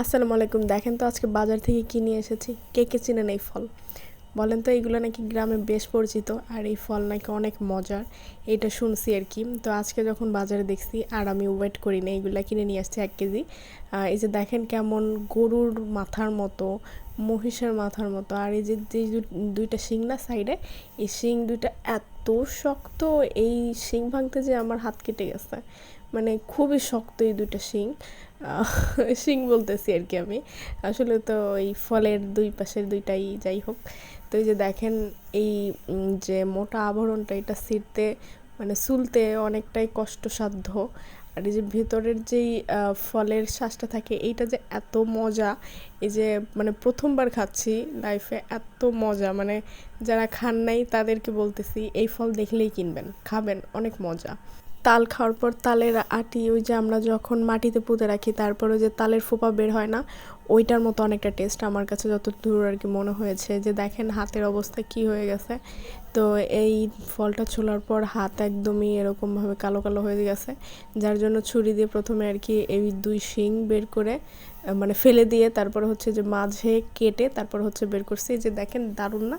আসসালামু আলাইকুম। দেখেন তো আজকে বাজার থেকে কি নিয়ে এসেছি। কে কে চিনেন এই ফল? বলেন তো। এইগুলো নাকি গ্রামে বেশ পরিচিত আর এই ফল নাকি অনেক মজার, এটা শুনছি আর কি। তো আজকে যখন বাজারে দেখছি আর আমি ওয়েট করি না, এইগুলা কিনে নিয়ে আসছি 1 কেজি। এই যে দেখেন কেমন গরুর মাথার মতো, মহিষের মাথার মতো, আর এই যে দুইটা শিং না সাইডে, এই শিং দুইটা এত শক্ত, এই শিং ভাঙতে যে আমার হাত কেটে গেছে। মানে খুবই শক্ত এই দুইটা শিং। শিং বলতেছি আর কি আমি। আসলে তো এই ফলের দুই পাশের দুইটাই, যাই হোক। তো এই যে দেখেন এই যে মোটা আবরণটা, এটা ছিঁড়তে মানে সুলতে অনেকটাই কষ্টসাধ্য। আর এই যে ভেতরের যেই ফলের শ্বাসটা থাকে, এইটা যে এত মজা। এই যে মানে প্রথমবার খাচ্ছি লাইফে, এত মজা। মানে যারা খান নাই তাদেরকে বলতেছি, এই ফল দেখলেই কিনবেন, খাবেন, অনেক মজা। তাল খাওয়ার পর তালের আটি, ওই যে আমরা যখন মাটিতে পুঁতে রাখি তারপর ওই যে তালের ফোঁপা বের হয় না, ওইটার মতো অনেকটা টেস্ট আমার কাছে যতদূর আর কি মনে হয়েছে। যে দেখেন হাতের অবস্থা কি হয়ে গেছে। তো এই ফলটা ছোলার পর হাত একদমই এরকমভাবে কালো কালো হয়ে গেছে, যার জন্য ছুরি দিয়ে প্রথমে আর কি এই দুই শিং বের করে মানে ফেলে দিয়ে তারপর হচ্ছে যে মাঝে কেটে তারপর হচ্ছে বের করছি। যে দেখেন দারুণ না?